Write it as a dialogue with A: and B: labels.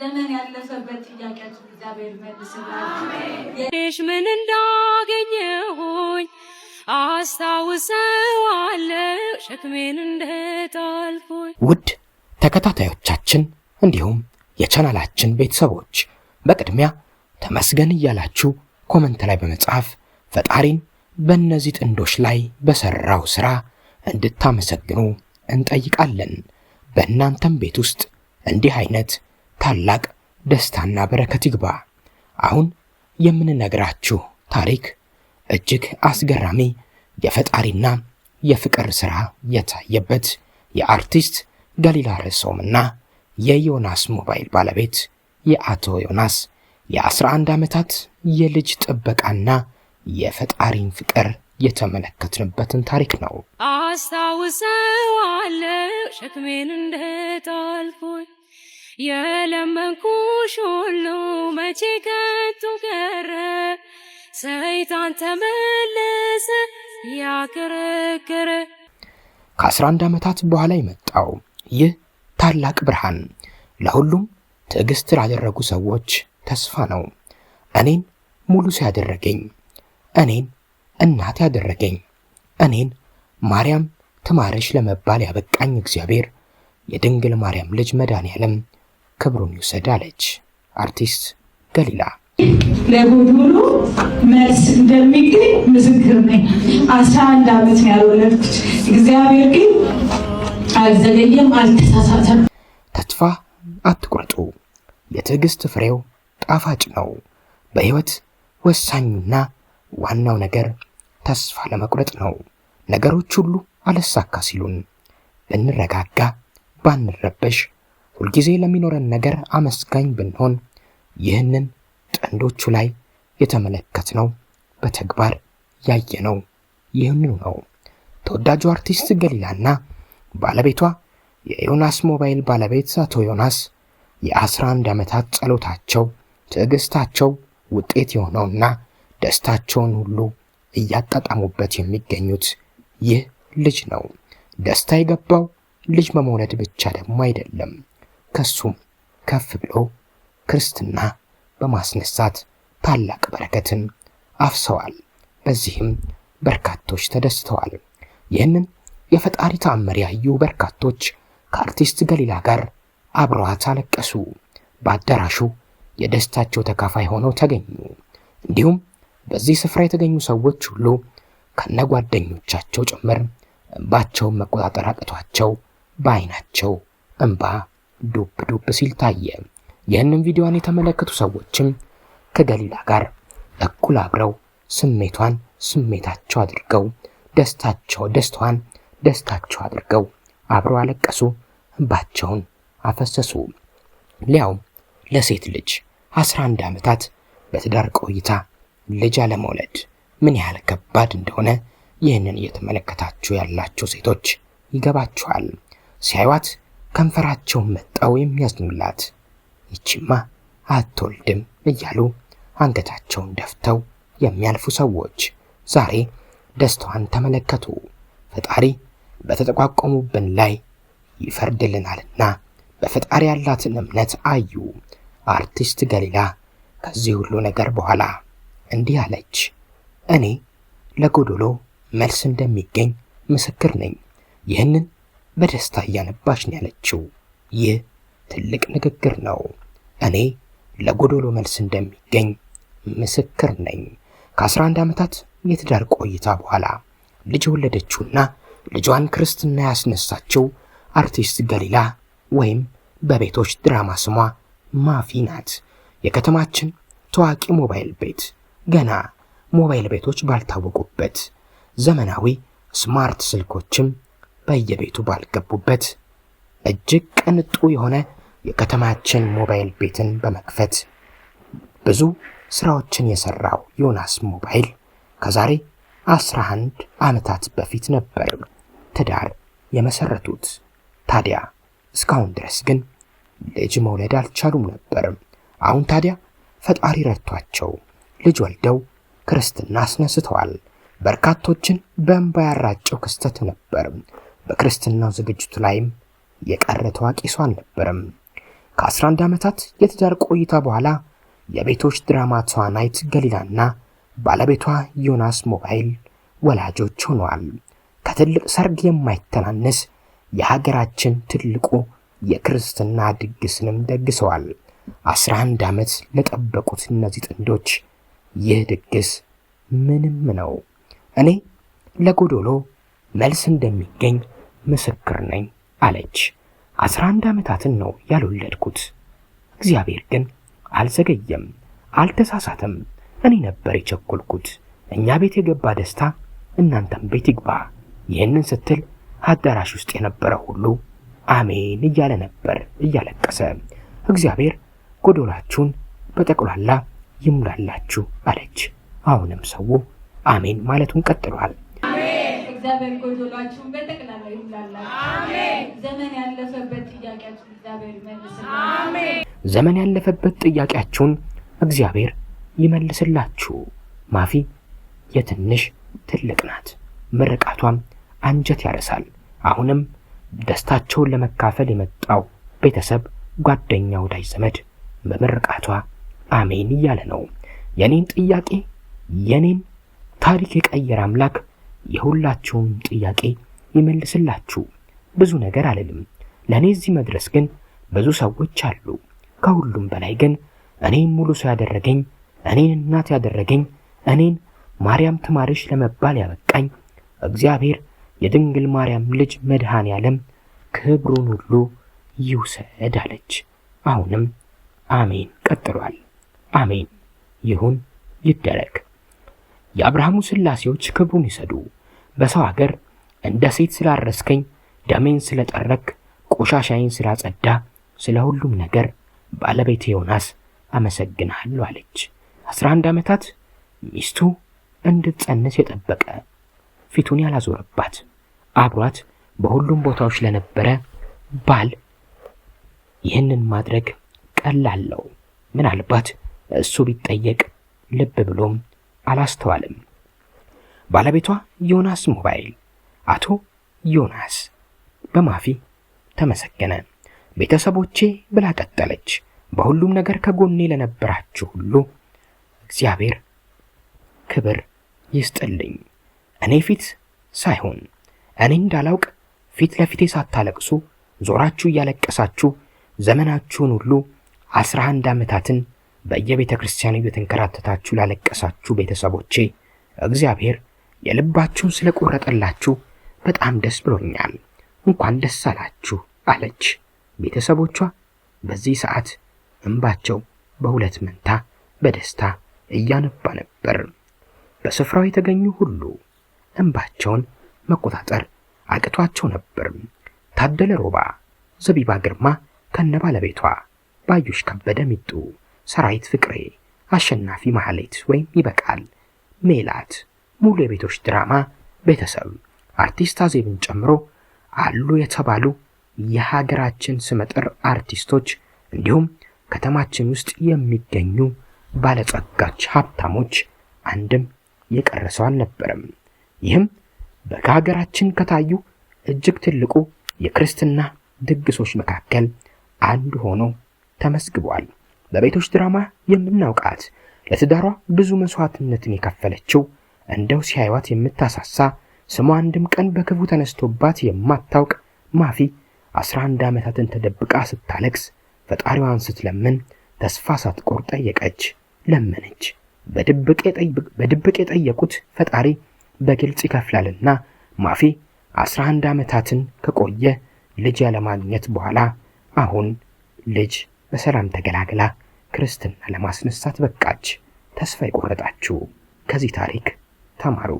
A: ዘመን ያለፈበት ጥያቄያችን እግዚአብሔር መልስላችሁ።
B: እሺ ምን እንዳገኘሁኝ አስታውሰዋለሁ ሸክሜን እንደጣልኩኝ።
C: ውድ ተከታታዮቻችን እንዲሁም የቻናላችን ቤተሰቦች በቅድሚያ ተመስገን እያላችሁ ኮሜንት ላይ በመጻፍ ፈጣሪን በእነዚህ ጥንዶች ላይ በሰራው ሥራ እንድታመሰግኑ እንጠይቃለን። በእናንተም ቤት ውስጥ እንዲህ አይነት ታላቅ ደስታና በረከት ይግባ። አሁን የምንነግራችሁ ታሪክ እጅግ አስገራሚ የፈጣሪና የፍቅር ሥራ የታየበት የአርቲስት ገሊላ ርዕሶምና የዮናስ ሞባይል ባለቤት የአቶ ዮናስ የ11 ዓመታት የልጅ ጥበቃና የፈጣሪን ፍቅር የተመለከትንበትን ታሪክ ነው።
B: አስታውሰዋለሁ ሸክሜን እንደጣልኩኝ የለመንኩሽ ሁሉ መቼ ከቶ ቀረ ሰይጣን ተመለሰ ያከረከረ።
C: ከ11 ዓመታት በኋላ የመጣው ይህ ታላቅ ብርሃን ለሁሉም ትዕግስት ላደረጉ ሰዎች ተስፋ ነው። እኔን ሙሉ ሲያደረገኝ፣ እኔን እናት ያደረገኝ፣ እኔን ማርያም ትማርሽ ለመባል ያበቃኝ እግዚአብሔር የድንግል ማርያም ልጅ መድኃኔዓለም ክብሩን ይውሰድ አለች አርቲስት ገሊላ።
A: ለጎዶሎ መልስ እንደሚገኝ ምስክር ነኝ። 11 ዓመት ነው ያልወለድኩት። እግዚአብሔር ግን አልዘገየም፣ አልተሳሳተም።
C: ተስፋ አትቁረጡ። የትዕግስት ፍሬው ጣፋጭ ነው። በሕይወት ወሳኙና ዋናው ነገር ተስፋ ለመቁረጥ ነው። ነገሮች ሁሉ አልሳካ ሲሉን ብንረጋጋ፣ ባንረበሽ፣ ሁልጊዜ ለሚኖረን ነገር አመስጋኝ ብንሆን ይህንን ጥንዶቹ ላይ የተመለከትነው በተግባር ያየነው ይህንኑ ነው። ተወዳጁ አርቲስት ገሊላና ባለቤቷ የዮናስ ሞባይል ባለቤት አቶ ዮናስ የ11 ዓመታት ጸሎታቸው፣ ትዕግስታቸው ውጤት የሆነውና ደስታቸውን ሁሉ እያጣጣሙበት የሚገኙት ይህ ልጅ ነው። ደስታ የገባው ልጅ በመውለድ ብቻ ደግሞ አይደለም። ከሱም ከፍ ብሎ ክርስትና በማስነሳት ታላቅ በረከትን አፍሰዋል። በዚህም በርካቶች ተደስተዋል። ይህንን የፈጣሪ ተአምር ያዩ በርካቶች ከአርቲስት ገሊላ ጋር አብረዋት አለቀሱ። በአዳራሹ የደስታቸው ተካፋይ ሆነው ተገኙ። እንዲሁም በዚህ ስፍራ የተገኙ ሰዎች ሁሉ ከነጓደኞቻቸው ጭምር እንባቸውን መቆጣጠር አቅቷቸው በአይናቸው እንባ ዱብ ዱብ ሲል ታየ። ይህንን ቪዲዮን የተመለከቱ ሰዎችም ከገሊላ ጋር እኩል አብረው ስሜቷን ስሜታቸው አድርገው ደስታዋን ደስታቸው አድርገው አብረው አለቀሱ፣ እንባቸውን አፈሰሱ። ሊያውም ለሴት ልጅ 11 ዓመታት በትዳር ቆይታ ልጅ አለመውለድ ምን ያህል ከባድ እንደሆነ ይህንን እየተመለከታችሁ ያላችሁ ሴቶች ይገባችኋል። ሲያዩት ከንፈራቸውን መጣው የሚያዝኑላት ይቺማ አትወልድም እያሉ አንገታቸውን ደፍተው የሚያልፉ ሰዎች ዛሬ ደስታዋን ተመለከቱ። ፈጣሪ በተጠቋቆሙብን ላይ ይፈርድልናልና በፈጣሪ ያላትን እምነት አዩ። አርቲስት ገሊላ ከዚህ ሁሉ ነገር በኋላ እንዲህ አለች። እኔ ለጎዶሎ መልስ እንደሚገኝ ምስክር ነኝ። ይህንን በደስታ እያነባች ነው ያለችው። ይህ ትልቅ ንግግር ነው። እኔ ለጎዶሎ መልስ እንደሚገኝ ምስክር ነኝ። ከ11 ዓመታት የትዳር ቆይታ በኋላ ልጅ ወለደችውና ልጇን ክርስትና ያስነሳችው አርቲስት ገሊላ ወይም በቤቶች ድራማ ስሟ ማፊ ናት። የከተማችን ታዋቂ ሞባይል ቤት ገና ሞባይል ቤቶች ባልታወቁበት፣ ዘመናዊ ስማርት ስልኮችም በየቤቱ ባልገቡበት እጅግ ቅንጡ የሆነ የከተማችን ሞባይል ቤትን በመክፈት ብዙ ስራዎችን የሰራው ዮናስ ሞባይል ከዛሬ 11 ዓመታት በፊት ነበር ትዳር የመሰረቱት። ታዲያ እስካሁን ድረስ ግን ልጅ መውለድ አልቻሉም ነበር። አሁን ታዲያ ፈጣሪ ረድቷቸው ልጅ ወልደው ክርስትና አስነስተዋል። በርካቶችን በእንባ ያራጨው ክስተት ነበር። በክርስትናው ዝግጅቱ ላይም የቀረ ታዋቂ ሰው አልነበረም። ከ11 ዓመታት የትዳር ቆይታ በኋላ የቤቶች ድራማ ተዋናይት ገሊላና ባለቤቷ ዮናስ ሞባይል ወላጆች ሆነዋል። ከትልቅ ሰርግ የማይተናነስ የሀገራችን ትልቁ የክርስትና ድግስንም ደግሰዋል። 11 ዓመት ለጠበቁት እነዚህ ጥንዶች ይህ ድግስ ምንም ነው። እኔ ለጎዶሎ መልስ እንደሚገኝ ምስክር ነኝ አለች። 11 ዓመታትን ነው ያልወለድኩት። እግዚአብሔር ግን አልዘገየም፣ አልተሳሳተም። እኔ ነበር የቸኮልኩት። እኛ ቤት የገባ ደስታ እናንተም ቤት ይግባ። ይህንን ስትል አዳራሽ ውስጥ የነበረ ሁሉ አሜን እያለ ነበር እያለቀሰ። እግዚአብሔር ጎዶላችሁን በጠቅላላ ይሙላላችሁ አለች። አሁንም ሰው አሜን ማለቱን ቀጥሏል።
A: እግዚአብሔር ጎዶላችሁን በጠቅላላ ይሙላላችሁ። አሜን። ዘመን ያለፈበት ጥያቄያችሁን እግዚአብሔር ይመልስላችሁ። አሜን።
C: ዘመን ያለፈበት ጥያቄያችሁን እግዚአብሔር ይመልስላችሁ። ማፊ የትንሽ ትልቅ ናት። ምርቃቷም አንጀት ያረሳል። አሁንም ደስታቸውን ለመካፈል የመጣው ቤተሰብ፣ ጓደኛ፣ ወዳጅ ዘመድ በምርቃቷ አሜን እያለ ነው። የኔን ጥያቄ የኔን ታሪክ የቀየረ አምላክ የሁላችሁም ጥያቄ ይመልስላችሁ። ብዙ ነገር አልልም። ለኔ እዚህ መድረስ ግን ብዙ ሰዎች አሉ። ከሁሉም በላይ ግን እኔን ሙሉ ሰው ያደረገኝ፣ እኔን እናት ያደረገኝ፣ እኔን ማርያም ትማርሽ ለመባል ያበቃኝ እግዚአብሔር የድንግል ማርያም ልጅ መድኃኔ ዓለም ክብሩን ሁሉ ይውሰድ አለች። አሁንም አሜን ቀጥሏል። አሜን ይሁን ይደረግ። የአብርሃሙ ሥላሴዎች ክብሩን ይሰዱ። በሰው ሀገር እንደ ሴት ስላረስከኝ፣ ደሜን ስለጠረክ፣ ቆሻሻዬን ስላጸዳ፣ ስለ ሁሉም ነገር ባለቤቴ ዮናስ አመሰግናለሁ አለች። 11 ዓመታት ሚስቱ እንድትጸንስ የጠበቀ ፊቱን ያላዞረባት አብሯት በሁሉም ቦታዎች ለነበረ ባል ይህንን ማድረግ ቀላል ነው። ምናልባት እሱ ቢጠየቅ ልብ ብሎም አላስተዋልም። ባለቤቷ ዮናስ ሞባይል አቶ ዮናስ በማፊ ተመሰገነ። ቤተሰቦቼ ብላ ቀጠለች። በሁሉም ነገር ከጎኔ ለነበራችሁ ሁሉ እግዚአብሔር ክብር ይስጥልኝ። እኔ ፊት ሳይሆን እኔ እንዳላውቅ ፊት ለፊቴ ሳታለቅሱ ዞራችሁ እያለቀሳችሁ ዘመናችሁን ሁሉ 11 ዓመታትን በየቤተ ክርስቲያኑ እየተንከራተታችሁ ላለቀሳችሁ ቤተሰቦቼ እግዚአብሔር የልባችሁን ስለቆረጠላችሁ በጣም ደስ ብሎኛል። እንኳን ደስ አላችሁ አለች። ቤተሰቦቿ በዚህ ሰዓት እንባቸው በሁለት መንታ በደስታ እያነባ ነበር። በስፍራው የተገኙ ሁሉ እንባቸውን መቆጣጠር አቅቷቸው ነበር። ታደለ ሮባ፣ ዘቢባ ግርማ ከነባለቤቷ፣ ባዩሽ ከበደ ሚጡ፣ ሰራዊት ፍቅሬ፣ አሸናፊ ማህሌት ወይም ይበቃል፣ ሜላት፣ ሙሉ የቤቶች ድራማ ቤተሰብ አርቲስት አዜብን ጨምሮ አሉ የተባሉ የሀገራችን ስመጥር አርቲስቶች እንዲሁም ከተማችን ውስጥ የሚገኙ ባለጸጋች ሀብታሞች አንድም የቀረሰው አልነበረም። ይህም በሀገራችን ከታዩ እጅግ ትልቁ የክርስትና ድግሶች መካከል አንዱ ሆኖ ተመስግቧል። በቤቶች ድራማ የምናውቃት ለትዳሯ ብዙ መስዋዕትነትን የከፈለችው እንደው ሲያዩት የምታሳሳ ስሟ አንድም ቀን በክፉ ተነስቶባት የማታውቅ ማፊ 11 ዓመታትን ተደብቃ ስታለቅስ ፈጣሪዋን ስትለምን ተስፋ ሳትቆርጥ ጠየቀች፣ ለመነች። በድብቅ የጠየቁት ፈጣሪ በግልጽ ይከፍላልና ማፊ 11 ዓመታትን ከቆየ ልጅ ያለማግኘት በኋላ አሁን ልጅ በሰላም ተገላግላ ክርስትና ለማስነሳት በቃች። ተስፋ የቆረጣችሁ ከዚህ ታሪክ ተማሩ።